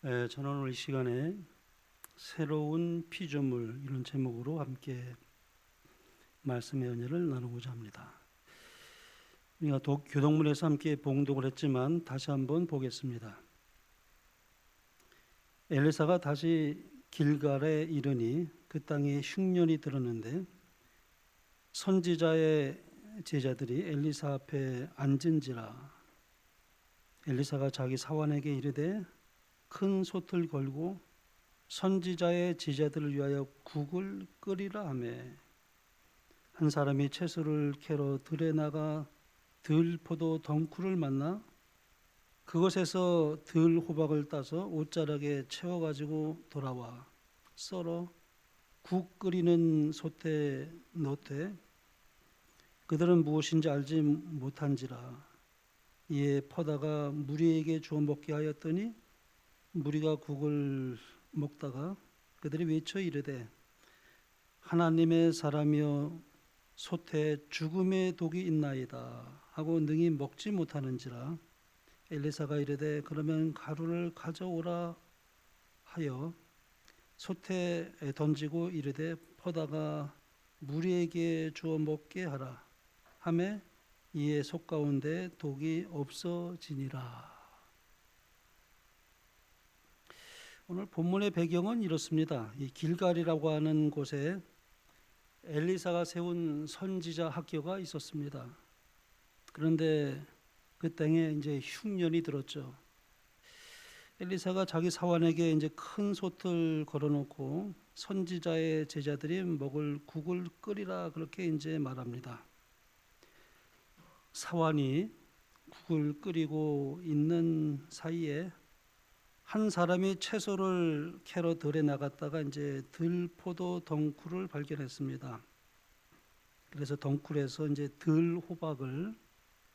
저는 오늘 이 시간에 새로운 피조물 이런 제목으로 함께 말씀의 은혜를 나누고자 합니다. 우리가 교동문에서 함께 봉독을 했지만 다시 한번 보겠습니다. 엘리사가 다시 길갈에 이르니 그 땅에 흉년이 들었는데 선지자의 제자들이 엘리사 앞에 앉은지라. 엘리사가 자기 사환에게 이르되 큰 솥을 걸고 선지자의 제자들을 위하여 국을 끓이라 하며, 한 사람이 채소를 캐러 들에 나가 들포도 덩쿨을 만나 그것에서 들호박을 따서 옷자락에 채워 가지고 돌아와 썰어 국 끓이는 솥에 넣되 그들은 무엇인지 알지 못한지라. 이에 퍼다가 무리에게 주어 먹게 하였더니 무리가 국을 먹다가 그들이 외쳐 이르되 하나님의 사람이여 솥에 죽음의 독이 있나이다 하고 능히 먹지 못하는지라. 엘리사가 이르되 그러면 가루를 가져오라 하여 솥에 던지고 이르되 퍼다가 무리에게 주어 먹게 하라 하매 이에 솥 가운데 독이 없어지니라. 오늘 본문의 배경은 이렇습니다. 이 길갈이라고 하는 곳에 엘리사가 세운 선지자 학교가 있었습니다. 그런데 그 땅에 이제 흉년이 들었죠. 엘리사가 자기 사환에게 이제 큰 솥을 걸어놓고 선지자의 제자들이 먹을 국을 끓이라 그렇게 이제 말합니다. 사환이 국을 끓이고 있는 사이에 한 사람이 채소를 캐러 들에 나갔다가 이제 들포도 덩쿨을 발견했습니다. 그래서 덩쿨에서 이제 들호박을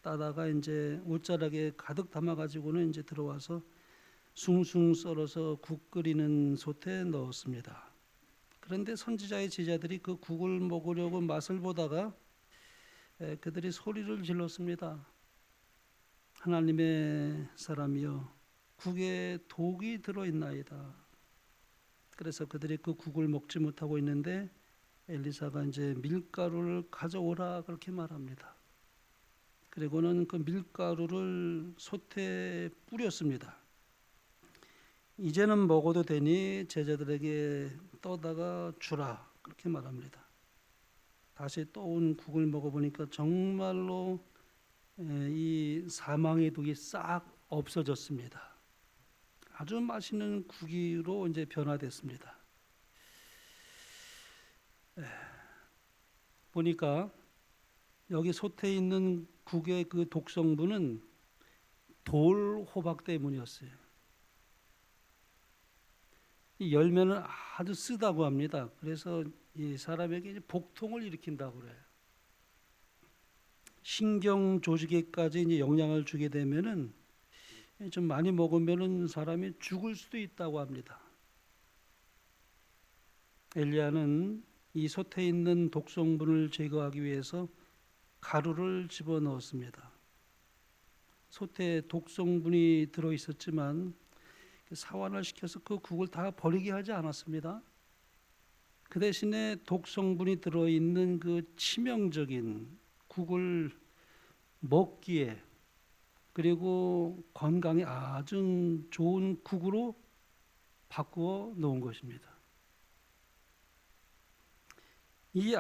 따다가 이제 옷자락에 가득 담아 가지고는 이제 들어와서 숭숭 썰어서 국 끓이는 솥에 넣었습니다. 그런데 선지자의 제자들이 그 국을 먹으려고 맛을 보다가 그들이 소리를 질렀습니다. 하나님의 사람이여 국에 독이 들어있나이다. 그래서 그들이 그 국을 먹지 못하고 있는데 엘리사가 이제 밀가루를 가져오라 그렇게 말합니다. 그리고는 그 밀가루를 솥에 뿌렸습니다. 이제는 먹어도 되니 제자들에게 떠다가 주라 그렇게 말합니다. 다시 떠온 국을 먹어보니까 정말로 이 사망의 독이 싹 없어졌습니다. 아주 맛있는 국으로 이제 변화됐습니다. 보니까 여기 솥에 있는 국의 그 독성분은 돌호박 때문이었어요. 이 열매는 아주 쓰다고 합니다. 그래서 이 사람에게 이제 복통을 일으킨다고 그래요. 신경 조직에까지 이제 영향을 주게 되면은 좀 많이 먹으면은 사람이 죽을 수도 있다고 합니다. 엘리야는 이 솥에 있는 독성분을 제거하기 위해서 가루를 집어넣었습니다. 솥에 독성분이 들어 있었지만 사환을 시켜서 그 국을 다 버리게 하지 않았습니다. 그 대신에 독성분이 들어 있는 그 치명적인 국을 먹기에 그리고 건강에 아주 좋은 국으로 바꾸어 놓은 것입니다. 이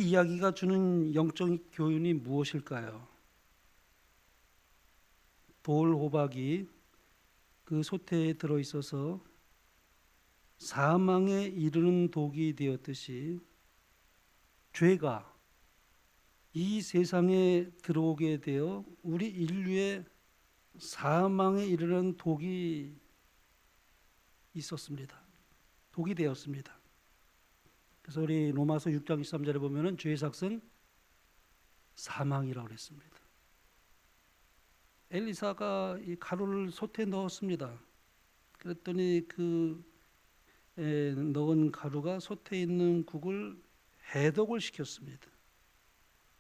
이야기가 주는 영적 교훈이 무엇일까요? 돌호박이 그 솥에 들어 있어서 사망에 이르는 독이 되었듯이 죄가 이 세상에 들어오게 되어 우리 인류의 사망에 이르는 독이 있었습니다. 독이 되었습니다. 그래서 우리 로마서 6장 23절에 보면은 죄의 삭은 사망이라고 했습니다. 엘리사가 이 가루를 솥에 넣었습니다. 그랬더니 그 넣은 가루가 솥에 있는 국을 해독을 시켰습니다.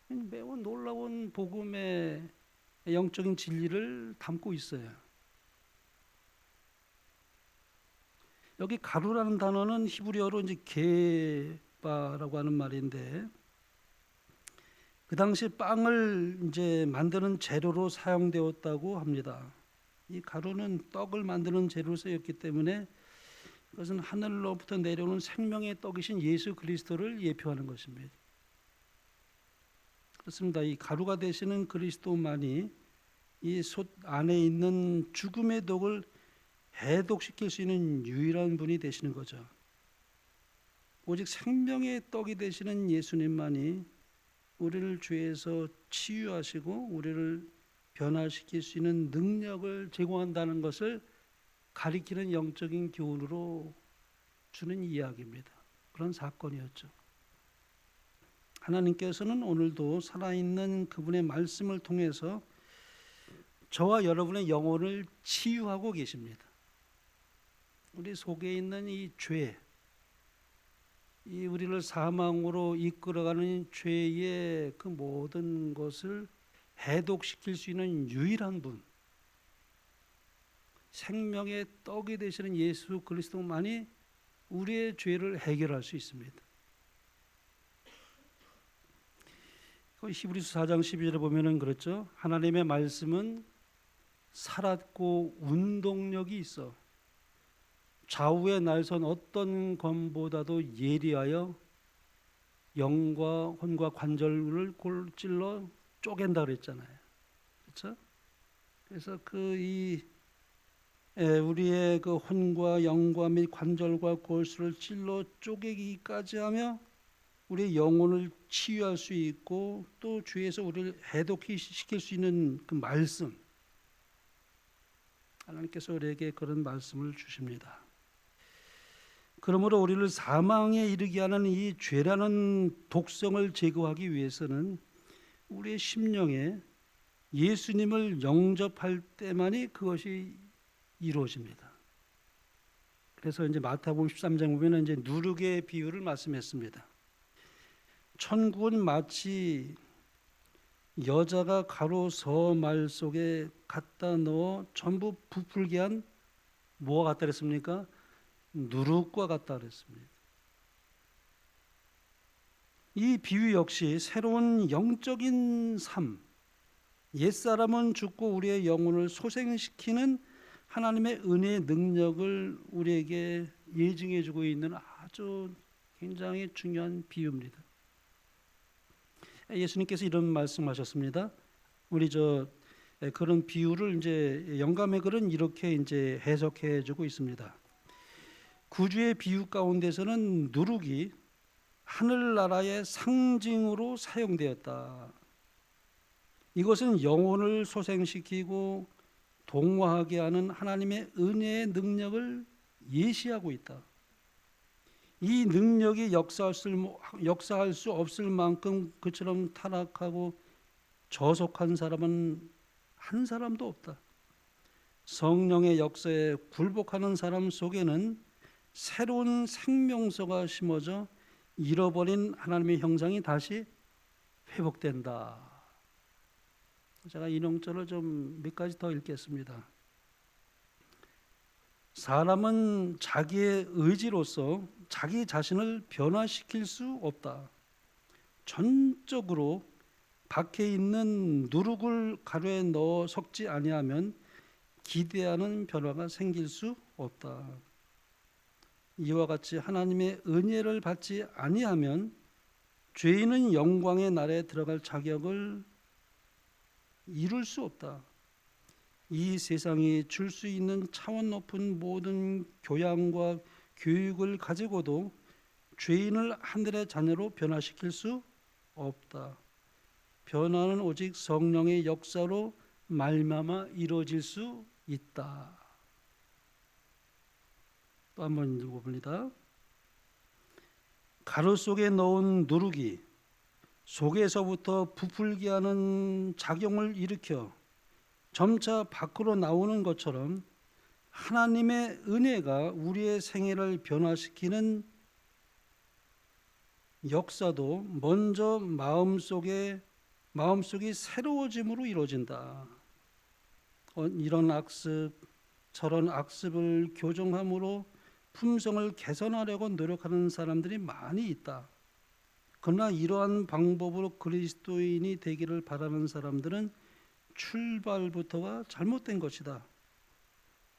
매우 놀라운 복음의 영적인 진리를 담고 있어요. 여기 가루라는 단어는 히브리어로 이제 게바라고 하는 말인데, 그 당시 빵을 이제 만드는 재료로 사용되었다고 합니다. 이 가루는 떡을 만드는 재료로 쓰였기 때문에 그것은 하늘로부터 내려오는 생명의 떡이신 예수 그리스도를 예표하는 것입니다. 그렇습니다. 이 가루가 되시는 그리스도만이 이 솥 안에 있는 죽음의 독을 해독시킬 수 있는 유일한 분이 되시는 거죠. 오직 생명의 떡이 되시는 예수님만이 우리를 죄에서 치유하시고 우리를 변화시킬 수 있는 능력을 제공한다는 것을 가리키는 영적인 교훈으로 주는 이야기입니다. 그런 사건이었죠. 하나님께서는 오늘도 살아있는 그분의 말씀을 통해서 저와 여러분의 영혼을 치유하고 계십니다. 우리 속에 있는 이 죄, 이 우리를 사망으로 이끌어가는 죄의 그 모든 것을 해독시킬 수 있는 유일한 분, 생명의 떡이 되시는 예수 그리스도만이 우리의 죄를 해결할 수 있습니다. 히브리서 4장 12절에 보면은 그렇죠. 하나님의 말씀은 살았고 운동력이 있어 좌우에 날선 어떤 검보다도 예리하여 영과 혼과 관절을 골찔러 쪼갠다 그랬잖아요. 그렇죠? 그래서 우리의 그 혼과 영과 및 관절과 골수를 찔러 쪼개기까지 하며 우리의 영혼을 치유할 수 있고 또 주에서 우리를 해독시킬 수 있는 그 말씀, 하나님께서 우리에게 그런 말씀을 주십니다. 그러므로 우리를 사망에 이르게 하는 이 죄라는 독성을 제거하기 위해서는 우리의 심령에 예수님을 영접할 때만이 그것이 이루어집니다. 그래서 이제 마태복음 13장 보면 이제 누룩의 비유를 말씀했습니다. 천국은 마치 여자가 가루 서말 속에 갖다 넣어 전부 부풀게 한 뭐가 같다 그랬습니까? 누룩과 같다 그랬습니다. 이 비유 역시 새로운 영적인 삶, 옛사람은 죽고 우리의 영혼을 소생시키는 하나님의 은혜의 능력을 우리에게 예증해 주고 있는 아주 굉장히 중요한 비유입니다. 예수님께서 이런 말씀하셨습니다. 우리 그런 비유를 이제 영감의 글은 이렇게 이제 해석해 주고 있습니다. 구주의 비유 가운데서는 누룩이 하늘나라의 상징으로 사용되었다. 이것은 영혼을 소생시키고 동화하게 하는 하나님의 은혜의 능력을 예시하고 있다. 이 능력이 역사할 수 없을 만큼 그처럼 타락하고 저속한 사람은 한 사람도 없다. 성령의 역사에 굴복하는 사람 속에는 새로운 생명서가 심어져 잃어버린 하나님의 형상이 다시 회복된다. 제가 인용절을 좀 몇 가지 더 읽겠습니다. 사람은 자기의 의지로서 자기 자신을 변화시킬 수 없다. 전적으로 밖에 있는 누룩을 가루에 넣어 섞지 아니하면 기대하는 변화가 생길 수 없다. 이와 같이 하나님의 은혜를 받지 아니하면 죄인은 영광의 날에 들어갈 자격을 이룰 수 없다. 이 세상이 줄 수 있는 차원 높은 모든 교양과 교육을 가지고도 죄인을 하늘의 자녀로 변화시킬 수 없다. 변화는 오직 성령의 역사로 말미암아 이루어질 수 있다. 또 한번 읽어봅니다. 가루 속에 넣은 누룩이 속에서부터 부풀게 하는 작용을 일으켜 점차 밖으로 나오는 것처럼 하나님의 은혜가 우리의 생애를 변화시키는 역사도 먼저 마음속이 새로워짐으로 이루어진다. 이런 악습, 저런 악습을 교정함으로 품성을 개선하려고 노력하는 사람들이 많이 있다. 그러나 이러한 방법으로 그리스도인이 되기를 바라는 사람들은 출발부터가 잘못된 것이다.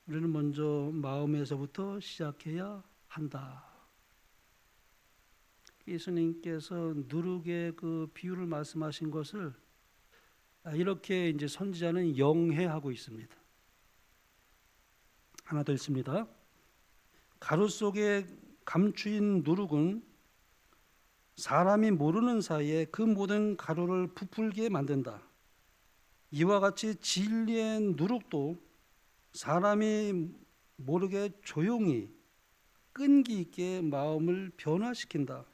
우리는 먼저 마음에서부터 시작해야 한다. 예수님께서 누룩의 그 비유를 말씀하신 것을 이렇게 이제 선지자는 영해하고 있습니다. 하나 더 있습니다. 가루 속에 감추인 누룩은 사람이 모르는 사이에 그 모든 가루를 부풀게 만든다. 이와 같이 진리의 누룩도 사람이 모르게 조용히 끈기 있게 마음을 변화시킨다.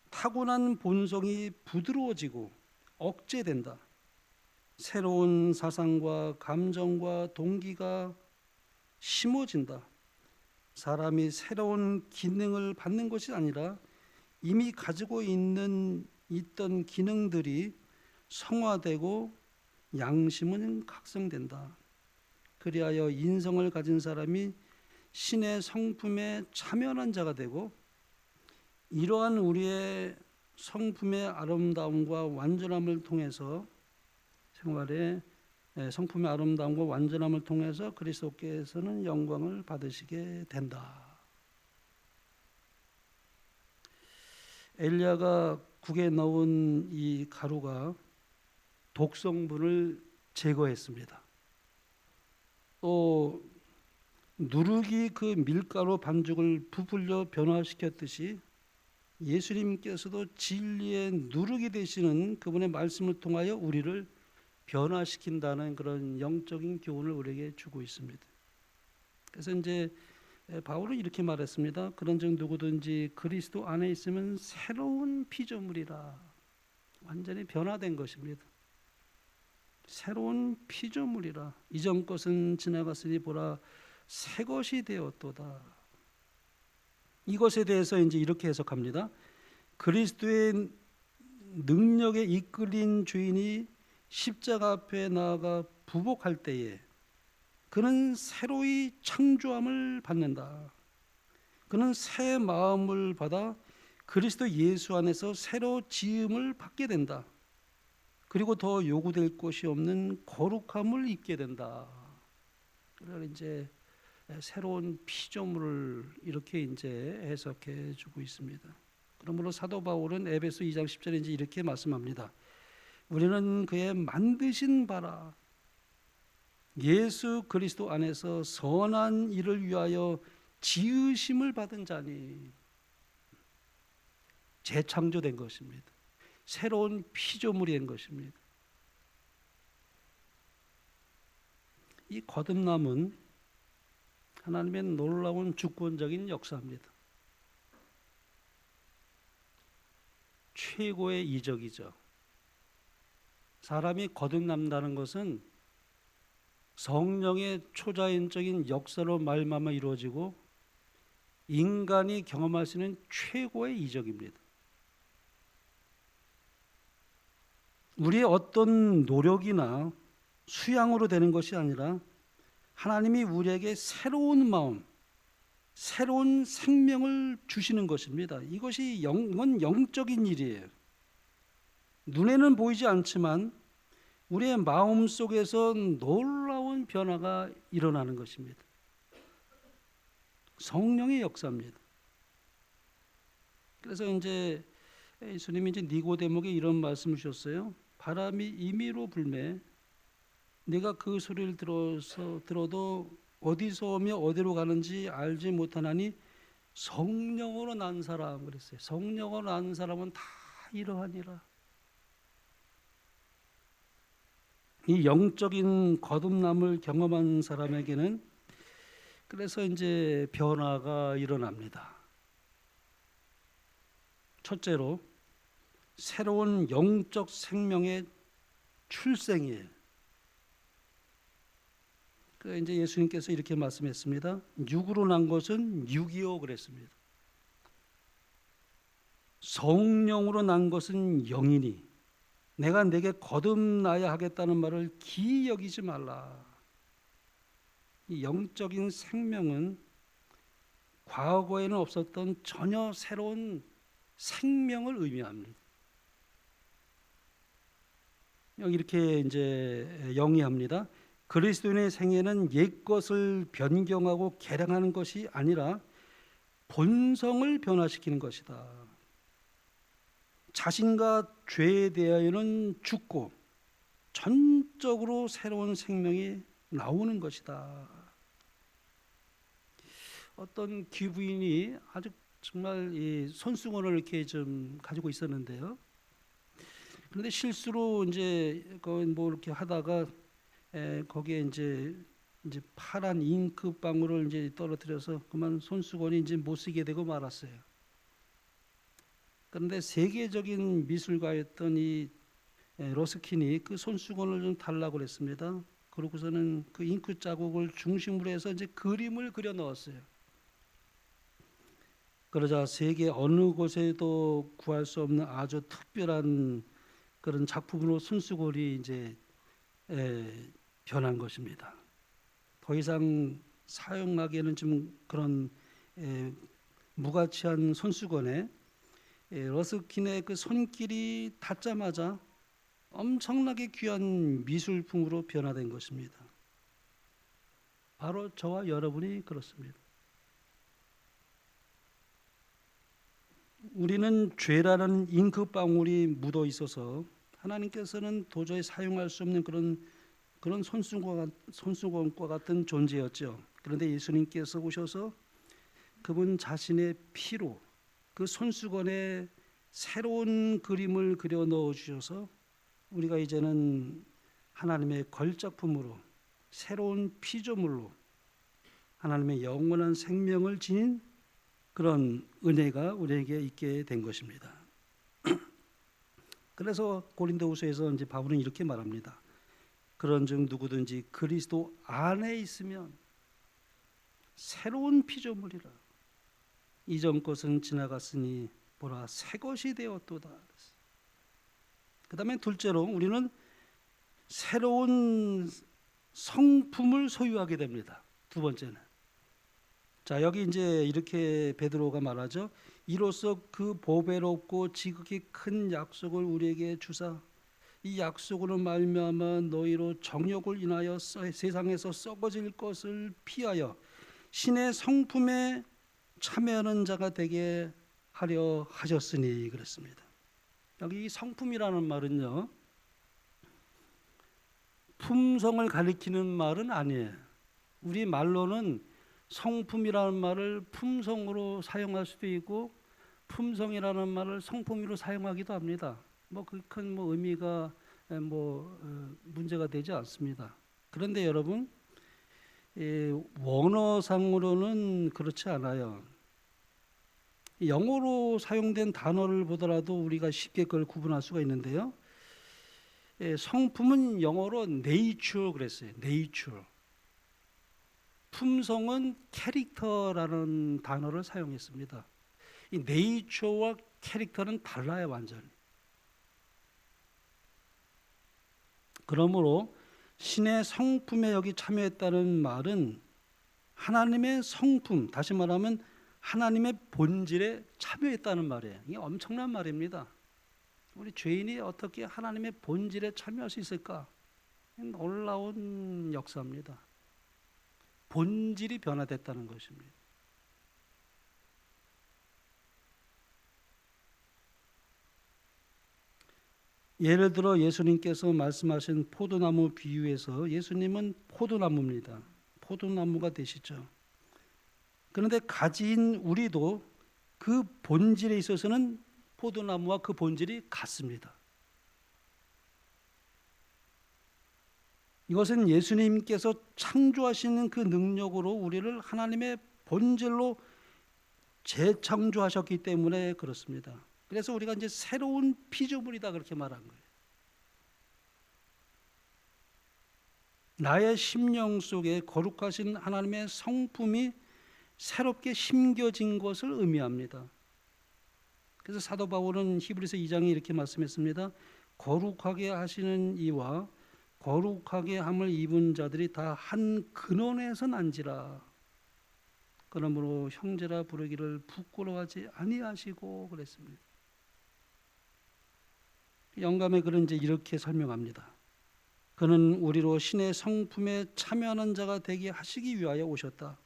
타고난 본성이 부드러워지고 억제된다. 새로운 사상과 감정과 동기가 심어진다. 사람이 새로운 기능을 받는 것이 아니라 이미 가지고 있던 기능들이 성화되고 양심은 각성된다. 그리하여 인성을 가진 사람이 신의 성품에 참여한 자가 되고 이러한 우리의 성품의 아름다움과 완전함을 통해서 생활에 성품의 아름다움과 완전함을 통해서 그리스도께서는 영광을 받으시게 된다. 엘리야가 국에 넣은 이 가루가 독성분을 제거했습니다. 또 누룩이 그 밀가루 반죽을 부풀려 변화시켰듯이 예수님께서도 진리의 누룩이 되시는 그분의 말씀을 통하여 우리를 변화시킨다는 그런 영적인 교훈을 우리에게 주고 있습니다. 그래서 이제 바울은 이렇게 말했습니다. 그런즉 누구든지 그리스도 안에 있으면 새로운 피조물이라. 완전히 변화된 것입니다. 새로운 피조물이라. 이전 것은 지나갔으니 보라 새 것이 되었도다. 이것에 대해서 이제 이렇게 해석합니다. 그리스도의 능력에 이끌린 주인이 십자가 앞에 나아가 부복할 때에 그는 새로이 창조함을 받는다. 그는 새 마음을 받아 그리스도 예수 안에서 새로 지음을 받게 된다. 그리고 더 요구될 것이 없는 거룩함을 입게 된다. 그래서 이제 새로운 피조물을 이렇게 이제 해석해 주고 있습니다. 그러므로 사도 바울은 에베소 2장 10절에 이제 이렇게 말씀합니다. 우리는 그의 만드신 바라 예수 그리스도 안에서 선한 일을 위하여 지으심을 받은 자니. 재창조된 것입니다. 새로운 피조물이 된 것입니다. 이 거듭남은 하나님의 놀라운 주권적인 역사입니다. 최고의 이적이죠. 사람이 거듭난다는 것은 성령의 초자연적인 역사로 말미암아 이루어지고 인간이 경험할 수 있는 최고의 이적입니다. 우리의 어떤 노력이나 수양으로 되는 것이 아니라 하나님이 우리에게 새로운 마음, 새로운 생명을 주시는 것입니다. 이것이 영적인 일이에요. 눈에는 보이지 않지만 우리의 마음 속에서 놀라운 변화가 일어나는 것입니다. 성령의 역사입니다. 그래서 이제 예수님이 이제 니고데모에게 이런 말씀을 주셨어요. 바람이 임의로 불매 네가 그 소리를 들어도 어디서 오며 어디로 가는지 알지 못하나니 성령으로 난 사람 그랬어요. 성령으로 난 사람은 다 이러하니라. 이 영적인 거듭남을 경험한 사람에게는 그래서 이제 변화가 일어납니다. 첫째로 새로운 영적 생명의 출생이에요. 그 이제 예수님께서 이렇게 말씀했습니다. 육으로 난 것은 육이요 그랬습니다. 성령으로 난 것은 영이니 내가 내게 거듭나야 하겠다는 말을 기이 여기지 말라. 이 영적인 생명은 과거에는 없었던 전혀 새로운 생명을 의미합니다. 여기 이렇게 이제 영위합니다. 그리스도인의 생애는 옛 것을 변경하고 개량하는 것이 아니라 본성을 변화시키는 것이다. 자신과 죄에 대하여는 죽고 전적으로 새로운 생명이 나오는 것이다. 어떤 귀부인이 아주 정말 이 손수건을 이렇게 좀 가지고 있었는데요. 그런데 실수로 이제 뭐 이렇게 하다가 거기에 이제 파란 잉크 방울을 이제 떨어뜨려서 그만 손수건이 이제 못 쓰게 되고 말았어요. 그런데 세계적인 미술가였던 이 러스킨이 그 손수건을 좀 달라고 그랬습니다. 그러고서는 그 잉크 자국을 중심으로 해서 이제 그림을 그려 넣었어요. 그러자 세계 어느 곳에도 구할 수 없는 아주 특별한 그런 작품으로 손수건이 이제 변한 것입니다. 더 이상 사용하기에는 좀 그런 무가치한 손수건에 러스킨의 그 손길이 닿자마자 엄청나게 귀한 미술품으로 변화된 것입니다. 바로 저와 여러분이 그렇습니다. 우리는 죄라는 잉크방울이 묻어 있어서 하나님께서는 도저히 사용할 수 없는 그런 손수건과 같은 존재였죠. 그런데 예수님께서 오셔서 그분 자신의 피로 그 손수건에 새로운 그림을 그려 넣어 주셔서 우리가 이제는 하나님의 걸작품으로 새로운 피조물로 하나님의 영원한 생명을 지닌 그런 은혜가 우리에게 있게 된 것입니다. 그래서 고린도후서에서 이제 바울은 이렇게 말합니다. 그런즉 누구든지 그리스도 안에 있으면 새로운 피조물이라. 이전 것은 지나갔으니 보라 새 것이 되었도다. 그 다음에 둘째로 우리는 새로운 성품을 소유하게 됩니다. 두 번째는 자 여기 이제 이렇게 베드로가 말하죠. 이로써 그 보배롭고 지극히 큰 약속을 우리에게 주사 이 약속으로 말미암아 너희로 정욕을 인하여 세상에서 썩어질 것을 피하여 신의 성품에 참여하는 자가 되게 하려 하셨으니 그랬습니다. 여기 성품이라는 말은요 품성을 가리키는 말은 아니에요. 우리 말로는 성품이라는 말을 품성으로 사용할 수도 있고 품성이라는 말을 성품으로 사용하기도 합니다. 뭐 그 큰 뭐 의미가 문제가 되지 않습니다. 그런데 여러분 원어상으로는 그렇지 않아요. 영어로 사용된 단어를 보더라도 우리가 쉽게 그걸 구분할 수가 있는데요. 성품은 영어로 nature 그랬어요. nature. 품성은 캐릭터라는 단어를 사용했습니다. 이 네이처와 캐릭터는 달라요, 완전히. 그러므로 신의 성품에 여기 참여했다는 말은 하나님의 성품, 다시 말하면 하나님의 본질에 참여했다는 말이에요. 이게 엄청난 말입니다. 우리 죄인이 어떻게 하나님의 본질에 참여할 수 있을까? 놀라운 역사입니다. 본질이 변화됐다는 것입니다. 예를 들어 예수님께서 말씀하신 포도나무 비유에서 예수님은 포도나무입니다. 포도나무가 되시죠. 그런데 가지인 우리도 그 본질에 있어서는 포도나무와 그 본질이 같습니다. 이것은 예수님께서 창조하시는 그 능력으로 우리를 하나님의 본질로 재창조하셨기 때문에 그렇습니다. 그래서 우리가 이제 새로운 피조물이다 그렇게 말한 거예요. 나의 심령 속에 거룩하신 하나님의 성품이 새롭게 심겨진 것을 의미합니다. 그래서 사도 바울은 히브리서 2장에 이렇게 말씀했습니다. 거룩하게 하시는 이와 거룩하게 함을 입은 자들이 다 한 근원에서 난지라. 그러므로 형제라 부르기를 부끄러워하지 아니하시고 그랬습니다. 영감의 글은 이제 이렇게 설명합니다. 그는 우리로 신의 성품에 참여하는 자가 되게 하시기 위하여 오셨다.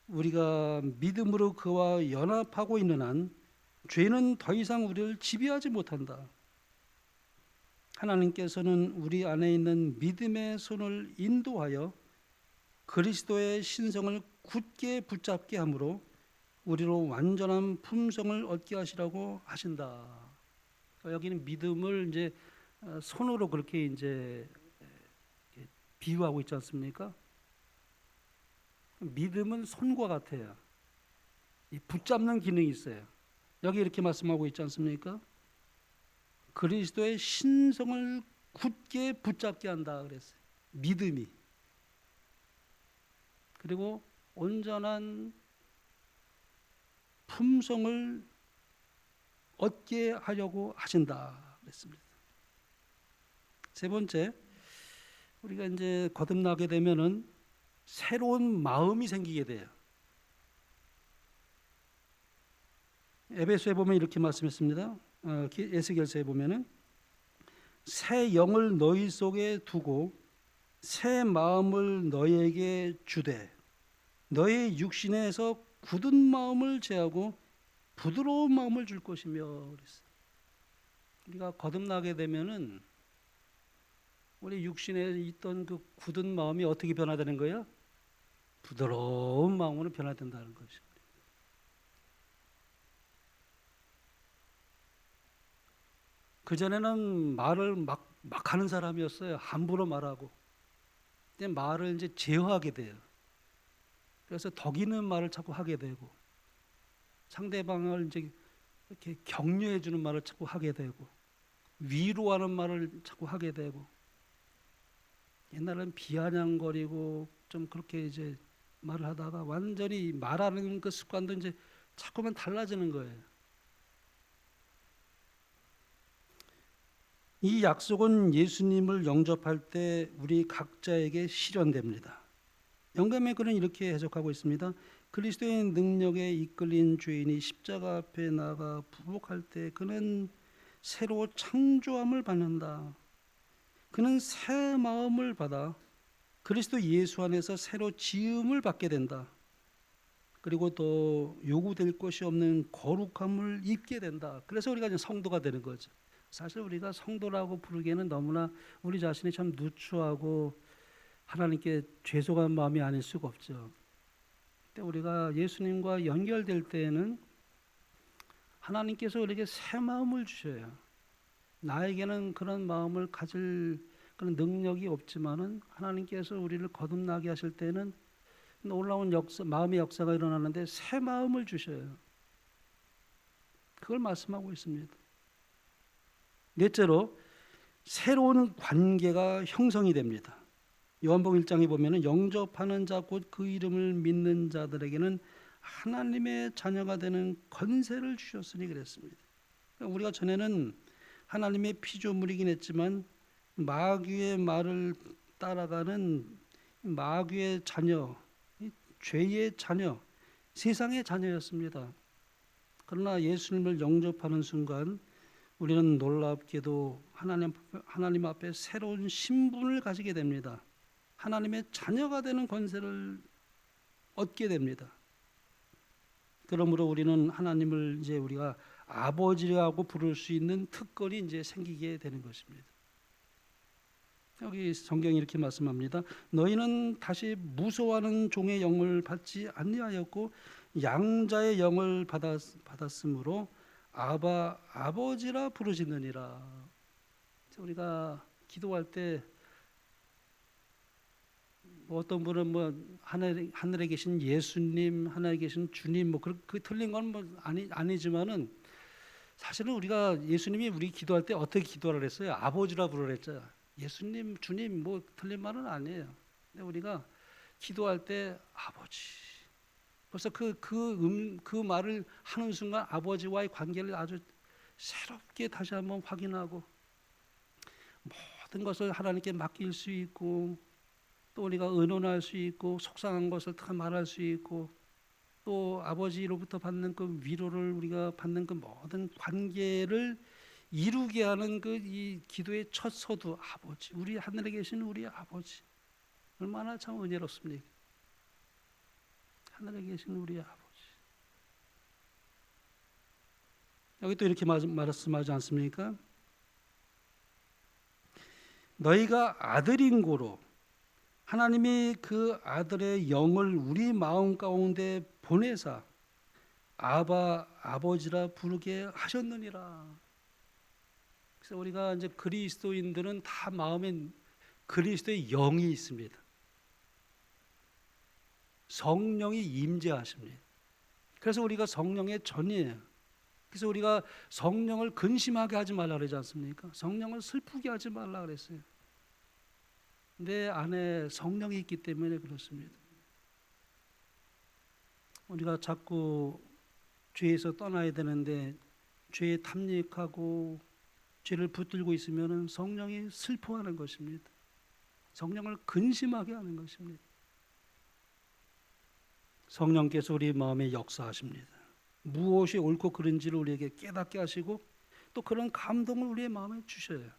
우리가 믿음으로 그와 연합하고 있는 한 죄는 더 이상 우리를 지배하지 못한다. 하나님께서는 우리 안에 있는 믿음의 손을 인도하여 그리스도의 신성을 굳게 붙잡게 함으로 우리로 완전한 품성을 얻게 하시라고 하신다. 여기는 믿음을 이제 손으로 그렇게 이제 비유하고 있지 않습니까? 믿음은 손과 같아요. 붙잡는 기능이 있어요. 여기 이렇게 말씀하고 있지 않습니까? 그리스도의 신성을 굳게 붙잡게 한다 그랬어요. 믿음이. 그리고 온전한 품성을 얻게 하려고 하신다 그랬습니다. 세 번째, 우리가 이제 거듭나게 되면은 새로운 마음이 생기게 돼요. 에베소에 보면 이렇게 말씀했습니다. 에스겔서에 보면은 새 영을 너희 속에 두고 새 마음을 너희에게 주되 너희 육신에서 굳은 마음을 제하고 부드러운 마음을 줄 것이며 그랬어요. 우리가 거듭나게 되면은 우리 육신에 있던 그 굳은 마음이 어떻게 변화되는 거예요? 부드러운 마음으로 변화된다는 것입니다. 그전에는 말을 막 하는 사람이었어요. 함부로 말하고. 근데 말을 이제 제어하게 돼요. 그래서 덕 있는 말을 자꾸 하게 되고 상대방을 이제 이렇게 격려해 주는 말을 자꾸 하게 되고 위로하는 말을 자꾸 하게 되고 옛날에는 비아냥거리고 좀 그렇게 이제 말을 하다가 완전히 말하는 그 습관도 이제 자꾸만 달라지는 거예요. 이 약속은 예수님을 영접할 때 우리 각자에게 실현됩니다. 영감의 글은 이렇게 해석하고 있습니다. 그리스도의 능력에 이끌린 죄인이 십자가 앞에 나가 부복할 때 그는 새로 창조함을 받는다. 그는 새 마음을 받아 그리스도 예수 안에서 새로 지음을 받게 된다. 그리고 또 요구될 것이 없는 거룩함을 입게 된다. 그래서 우리가 이제 성도가 되는 거죠. 사실 우리가 성도라고 부르기에는 너무나 우리 자신이 참 누추하고 하나님께 죄송한 마음이 아닐 수가 없죠. 근데 우리가 예수님과 연결될 때에는 하나님께서 우리에게 새 마음을 주셔요. 나에게는 그런 마음을 가질 그런 능력이 없지만은 하나님께서 우리를 거듭나게 하실 때는 놀라운 역사, 마음의 역사가 일어나는데 새 마음을 주셔요. 그걸 말씀하고 있습니다. 넷째로 새로운 관계가 형성이 됩니다. 요한복음 1장에 보면은 영접하는 자 곧 그 이름을 믿는 자들에게는 하나님의 자녀가 되는 권세를 주셨으니 그랬습니다. 우리가 전에는 하나님의 피조물이긴 했지만 마귀의 말을 따라가는 마귀의 자녀, 죄의 자녀, 세상의 자녀였습니다. 그러나 예수님을 영접하는 순간 우리는 놀랍게도 하나님 앞에 새로운 신분을 가지게 됩니다. 하나님의 자녀가 되는 권세를 얻게 됩니다. 그러므로 우리는 하나님을 이제 우리가 아버지라고 부를 수 있는 특권이 이제 생기게 되는 것입니다. 여기 성경이 이렇게 말씀합니다. 너희는 다시 무서워하는 종의 영을 받지 아니하였고 양자의 영을 받았으므로 아바 아버지라 부르시느니라. 우리가 기도할 때 뭐 어떤 분은 뭐 하늘에 계신 예수님, 하늘에 계신 주님 뭐 그 틀린 건 뭐 아니지만은 사실은 우리가 예수님이 우리 기도할 때 어떻게 기도하라 그랬어요? 아버지라 부르라 했죠. 예수님, 주님 뭐 틀린 말은 아니에요. 근데 우리가 기도할 때 아버지 벌써 그 말을 하는 순간 아버지와의 관계를 아주 새롭게 다시 한번 확인하고 모든 것을 하나님께 맡길 수 있고 또 우리가 의논할 수 있고 속상한 것을 다 말할 수 있고 또 아버지로부터 받는 그 위로를 우리가 받는 그 모든 관계를 이루게 하는 그 이 기도의 첫 서두 아버지, 우리 하늘에 계신 우리 아버지 얼마나 참 은혜롭습니까? 하늘에 계신 우리 아버지. 여기 또 이렇게 말씀하지 않습니까? 너희가 아들인 고로 하나님이 그 아들의 영을 우리 마음 가운데 보내사 아바 아버지라 부르게 하셨느니라. 그래서 우리가 이제 그리스도인들은 다 마음에 그리스도의 영이 있습니다. 성령이 임재하십니다. 그래서 우리가 성령의 전이에요. 그래서 우리가 성령을 근심하게 하지 말라 그러지 않습니까? 성령을 슬프게 하지 말라 그랬어요. 내 안에 성령이 있기 때문에 그렇습니다. 우리가 자꾸 죄에서 떠나야 되는데 죄에 탐닉하고 죄를 붙들고 있으면 성령이 슬퍼하는 것입니다. 성령을 근심하게 하는 것입니다. 성령께서 우리 마음에 역사하십니다. 무엇이 옳고 그른지를 우리에게 깨닫게 하시고 또 그런 감동을 우리의 마음에 주셔요.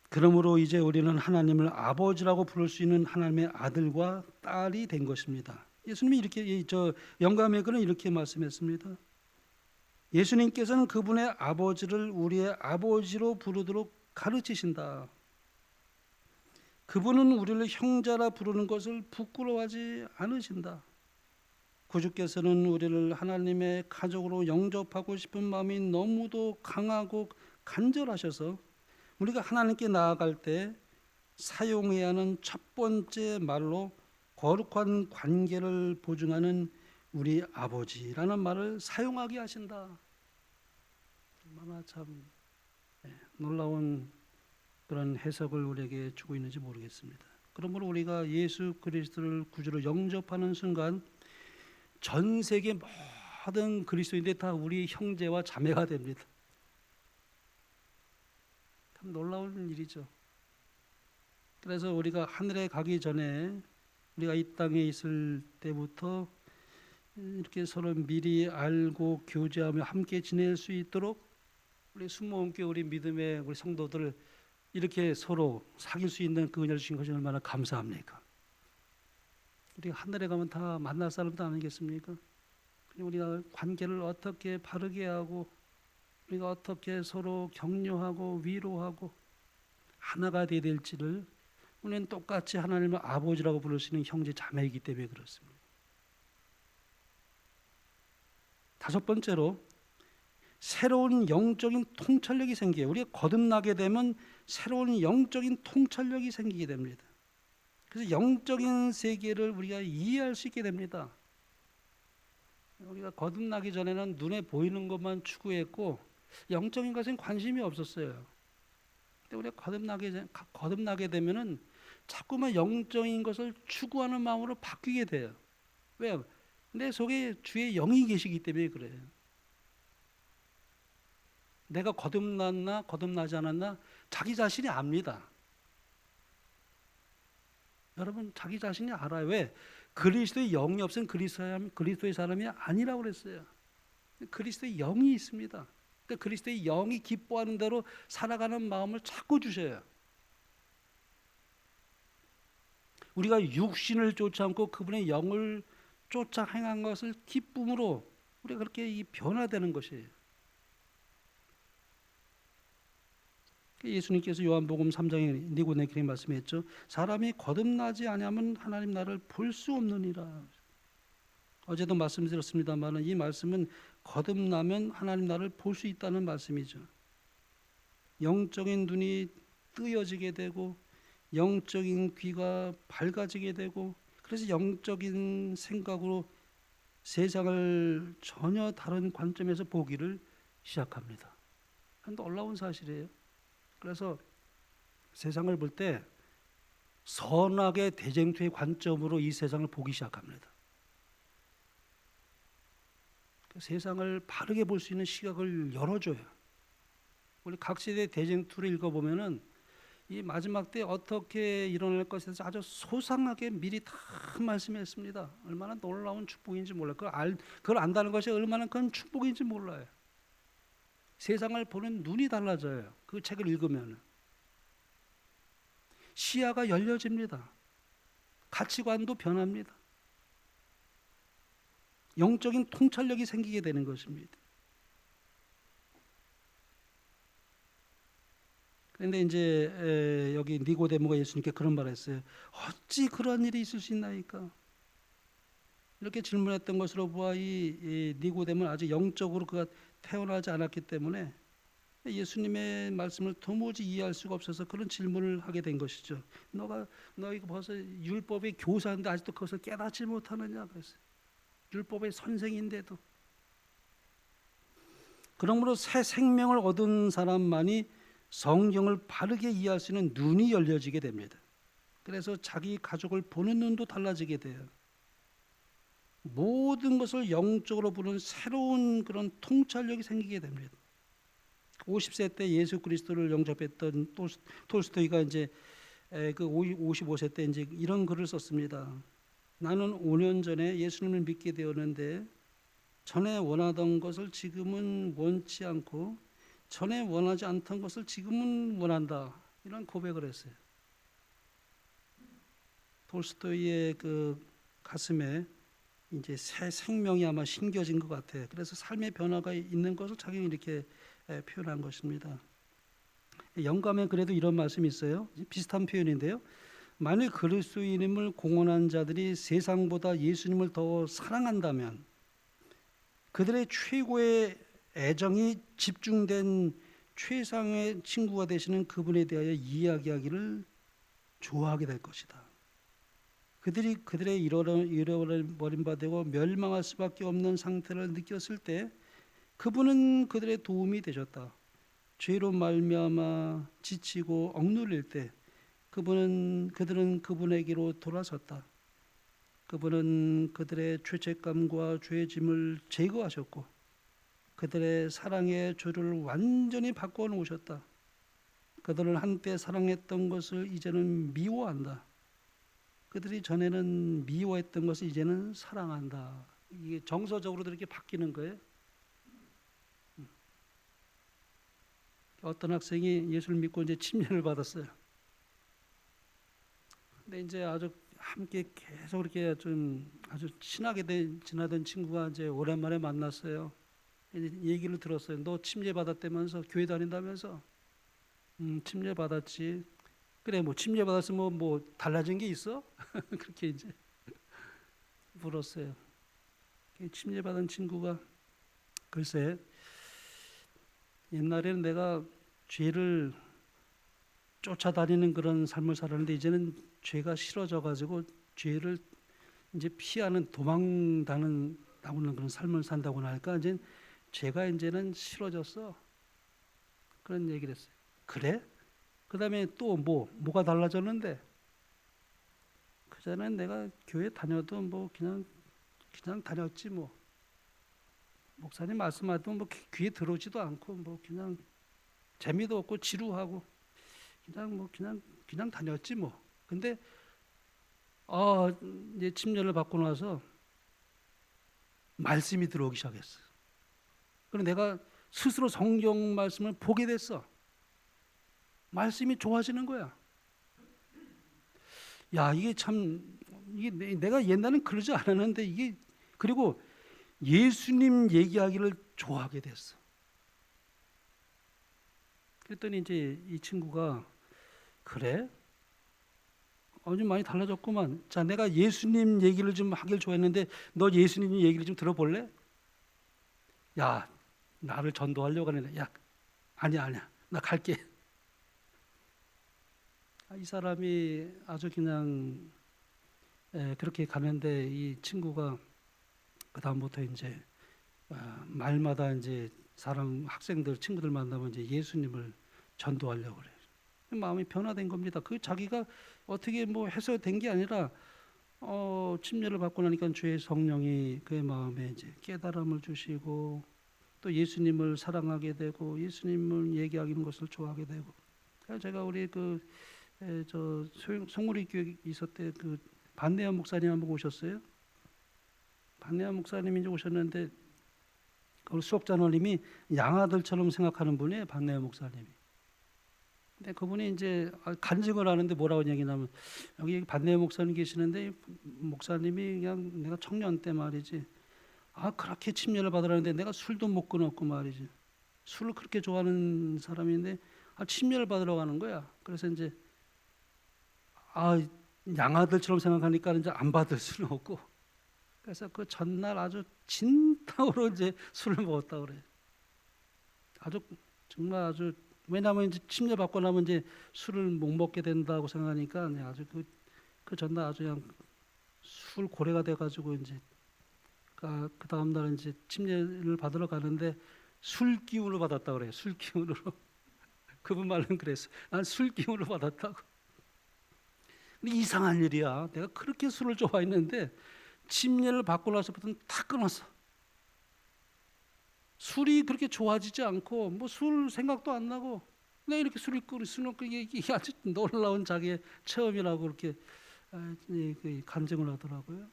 그러므로 이제 우리는 하나님을 아버지라고 부를 수 있는 하나님의 아들과 딸이 된 것입니다. 예수님이 이렇게 영감의 글은 이렇게 말씀했습니다. 예수님께서는 그분의 아버지를 우리의 아버지로 부르도록 가르치신다. 그분은 우리를 형제라 부르는 것을 부끄러워하지 않으신다. 구주께서는 우리를 하나님의 가족으로 영접하고 싶은 마음이 너무도 강하고 간절하셔서 우리가 하나님께 나아갈 때 사용해야 하는 첫 번째 말로 거룩한 관계를 보증하는 우리 아버지라는 말을 사용하게 하신다. 얼마나 참 놀라운 그런 해석을 우리에게 주고 있는지 모르겠습니다. 그러므로 우리가 예수 그리스도를 구주로 영접하는 순간 전 세계 모든 그리스도인들이 다 우리 형제와 자매가 됩니다. 참 놀라운 일이죠. 그래서 우리가 하늘에 가기 전에 우리가 이 땅에 있을 때부터 이렇게 서로 미리 알고 교제하며 함께 지낼 수 있도록 우리 숨모음교회 우리 믿음의 우리 성도들을 이렇게 서로 사귈 수 있는 그 은혜를 주신 것이 얼마나 감사합니까? 우리가 하늘에 가면 다 만날 사람도 아니겠습니까? 우리가 관계를 어떻게 바르게 하고 우리가 어떻게 서로 격려하고 위로하고 하나가 되어야 될지를 우리는 똑같이 하나님을 아버지라고 부를 수 있는 형제 자매이기 때문에 그렇습니다. 다섯 번째로 새로운 영적인 통찰력이 생겨요. 우리가 거듭나게 되면 새로운 영적인 통찰력이 생기게 됩니다. 그래서 영적인 세계를 우리가 이해할 수 있게 됩니다. 우리가 거듭나기 전에는 눈에 보이는 것만 추구했고 영적인 것엔 관심이 없었어요. 근데 우리가 거듭나게 되면은 자꾸만 영적인 것을 추구하는 마음으로 바뀌게 돼요. 왜요? 내 속에 주의 영이 계시기 때문에 그래요. 내가 거듭났나 거듭나지 않았나 자기 자신이 압니다. 여러분 자기 자신이 알아요. 왜? 그리스도의 영이 없으면 그리스도의 사람이 아니라고 그랬어요. 그리스도의 영이 있습니다. 그러니까 그리스도의 영이 기뻐하는 대로 살아가는 마음을 자꾸 주셔요. 우리가 육신을 쫓지 않고 그분의 영을 쫓아 행한 것을 기쁨으로 우리가 그렇게 변화되는 것이에요. 예수님께서 요한복음 3장에 니고데모에게 말씀했죠. 사람이 거듭나지 아니하면 하나님 나라를 볼 수 없느니라. 어제도 말씀드렸습니다만 이 말씀은 거듭나면 하나님 나라를 볼 수 있다는 말씀이죠. 영적인 눈이 뜨여지게 되고 영적인 귀가 밝아지게 되고 그래서 영적인 생각으로 세상을 전혀 다른 관점에서 보기를 시작합니다. 놀라운 사실이에요. 그래서 세상을 볼 때 선악의 대쟁투의 관점으로 이 세상을 보기 시작합니다. 세상을 바르게 볼 수 있는 시각을 열어줘요. 우리 각시대 대쟁투를 읽어보면은 이 마지막 때 어떻게 일어날 것에 대해서 아주 소상하게 미리 다 말씀했습니다. 얼마나 놀라운 축복인지 몰라요. 그걸 안다는 것이 얼마나 큰 축복인지 몰라요. 세상을 보는 눈이 달라져요. 그 책을 읽으면 시야가 열려집니다. 가치관도 변합니다. 영적인 통찰력이 생기게 되는 것입니다. 그런데 이제 여기 니고데모가 예수님께 그런 말을 했어요. 어찌 그런 일이 있을 수 있나이까? 이렇게 질문했던 것으로 보아 이 니고데모는 아직 영적으로 그가 태어나지 않았기 때문에 예수님의 말씀을 도무지 이해할 수가 없어서 그런 질문을 하게 된 것이죠. 너 이거 벌써 율법의 교사인데 아직도 그것을 깨닫지 못하느냐 그랬어요. 율법의 선생인데도. 그러므로 새 생명을 얻은 사람만이 성경을 바르게 이해할 수 있는 눈이 열려지게 됩니다. 그래서 자기 가족을 보는 눈도 달라지게 돼요. 모든 것을 영적으로 보는 새로운 그런 통찰력이 생기게 됩니다. 50세 때 예수 그리스도를 영접했던 톨스토이가 이제 그 55세 때 이제 이런 글을 썼습니다. 나는 5년 전에 예수님을 믿게 되었는데 전에 원하던 것을 지금은 원치 않고 전에 원하지 않던 것을 지금은 원한다. 이런 고백을 했어요. 톨스토이의 그 가슴에 이제 새 생명이 아마 심겨진 것 같아요. 그래서 삶의 변화가 있는 것을 자기는 이렇게 표현한 것입니다. 영감에 그래도 이런 말씀이 있어요. 비슷한 표현인데요. 만일 그리스도인임을 공언한 자들이 세상보다 예수님을 더 사랑한다면 그들의 최고의 애정이 집중된 최상의 친구가 되시는 그분에 대하여 이야기하기를 좋아하게 될 것이다. 그들이 그들의 잃어버린 바 되고 멸망할 수밖에 없는 상태를 느꼈을 때 그분은 그들의 도움이 되셨다. 죄로 말미암아 지치고 억눌릴 때 그들은 그분에게로 돌아섰다. 그분은 그들의 죄책감과 죄의 짐을 제거하셨고 그들의 사랑의 조를 완전히 바꿔 놓으셨다. 그들을 한때 사랑했던 것을 이제는 미워한다. 그들이 전에는 미워했던 것을 이제는 사랑한다. 이게 정서적으로도 이렇게 바뀌는 거예요. 어떤 학생이 예수를 믿고 이제 침례를 받았어요. 근데 이제 아주 함께 계속 이렇게 좀 아주 친하게 지나던 친구가 이제 오랜만에 만났어요. 얘기를 들었어요. 너 침례 받았다면서 교회 다닌다면서? 침례 받았지. 그래 뭐 침례 받았으면 뭐 달라진 게 있어? 그렇게 이제 물었어요. 침례 받은 친구가 글쎄 옛날에는 내가 죄를 쫓아다니는 그런 삶을 살았는데 이제는 죄가 싫어져 가지고 죄를 이제 피하는 도망다니는 그런 삶을 산다고나 할까? 이제 죄가 이제는 싫어졌어. 그런 얘기를 했어요. 그래? 그다음에 또 뭐가 달라졌는데? 그전엔 내가 교회 다녀도 뭐 그냥 다녔지 뭐. 목사님 말씀하던 뭐 귀에 들어오지도 않고 뭐 그냥 재미도 없고 지루하고 그냥 다녔지 뭐. 근데 이제 침례를 받고 나서 말씀이 들어오기 시작했어요. 그래서 내가 스스로 성경 말씀을 보게 됐어. 말씀이 좋아지는 거야. 야, 이게 내가 옛날엔 그러지 않았는데 이게 그리고 예수님 얘기하기를 좋아하게 됐어. 그랬더니 이제 이 친구가 그래? 좀 많이 달라졌구만. 자, 내가 예수님 얘기를 좀 하길 좋아했는데 너 예수님 얘기를 좀 들어볼래? 야, 나를 전도하려고 하네. 야, 아니야. 나 갈게. 이 사람이 아주 그냥 그렇게 가는데 이 친구가 그 다음부터 이제 말마다 이제 학생들 친구들 만나면 이제 예수님을 전도하려고 그래요. 마음이 변화된 겁니다. 그 자기가 어떻게 뭐 해서 된 게 아니라 침례를 받고 나니까 주의 성령이 그의 마음에 이제 깨달음을 주시고 또 예수님을 사랑하게 되고 예수님을 얘기하는 것을 좋아하게 되고. 제가 우리 저 송우리 교회 있었을 때 반내현 목사님 한번 오셨어요. 반내현 목사님이 이제 오셨는데 그 수옥자노님이 양아들처럼 생각하는 분이에요. 반내현 목사님이. 근데 그분이 이제 간증을 하는데 뭐라고 얘기냐면, 여기 반내현 목사님 계시는데 목사님이 그냥 내가 청년 때 말이지, 그렇게 침례를 받으라는데 내가 술도 못 끊었고 말이지, 술을 그렇게 좋아하는 사람인데 침례를 받으러 가는 거야. 그래서 이제 양아들처럼 생각하니까 이제 안 받을 수는 없고, 그래서 그 전날 아주 진탕으로 이제 술을 먹었다 그래. 정말 아주, 왜냐하면 이제 침례 받고 나면 이제 술을 못 먹게 된다고 생각하니까 아주 그 전날 아주 그냥 술 고래가 돼가지고 이제 그 다음 날 이제 침례를 받으러 가는데 술 기운을 받았다 그래요. 술 기운으로. 그분 말은 그랬어. 난 술 기운을 받았다고. 근데 이상한 일이야. 내가 그렇게 술을 좋아했는데 침례를 받고 나서부터는 다 끊었어. 술이 그렇게 좋아지지 않고 뭐 술 생각도 안 나고 내가 이렇게 술을 끊으면 이게 아주 놀라운 자기의 체험이라고 그렇게 간증을 하더라고요.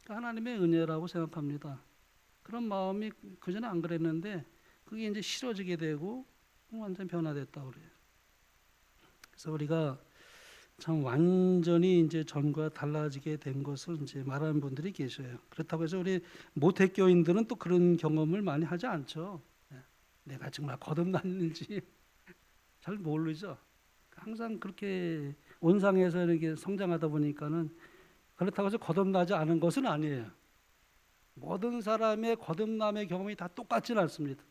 하나님의 은혜라고 생각합니다. 그런 마음이 그전에 안 그랬는데 그게 이제 싫어지게 되고 완전 변화됐다고 그래요. 그래서 우리가 참 완전히 이제 전과 달라지게 된 것을 이제 말하는 분들이 계셔요. 그렇다고 해서 우리 모태교인들은 또 그런 경험을 많이 하지 않죠. 내가 정말 거듭났는지 잘 모르죠. 항상 그렇게 온상에서 이렇게 성장하다 보니까는 그렇다고 해서 거듭나지 않은 것은 아니에요. 모든 사람의 거듭남의 경험이 다 똑같지는 않습니다.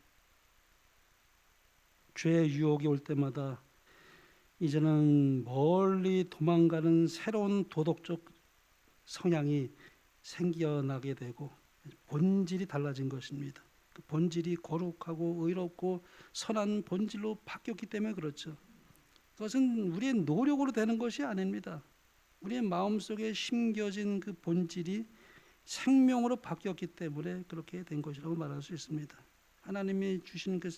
죄의 유혹이 올 때마다 이제는 멀리 도망가는 새로운 도덕적 성향이 생겨나게 되고 본질이 달라진 것입니다. 그 본질이 거룩하고 의롭고 선한 본질로 바뀌었기 때문에 그렇죠. 그것은 우리의 노력으로 되는 것이 아닙니다. 우리의 마음속에 심겨진 그 본질이 생명으로 바뀌었기 때문에 그렇게 된 것이라고 말할 수 있습니다. 하나님이 주신 그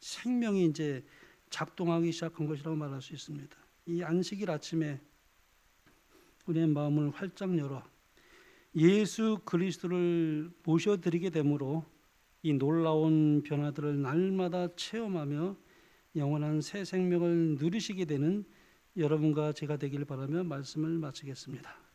생명이 이제 작동하기 시작한 것이라고 말할 수 있습니다. 이 안식일 아침에 우리의 마음을 활짝 열어 예수 그리스도를 모셔드리게 되므로 이 놀라운 변화들을 날마다 체험하며 영원한 새 생명을 누리시게 되는 여러분과 제가 되기를 바라며 말씀을 마치겠습니다.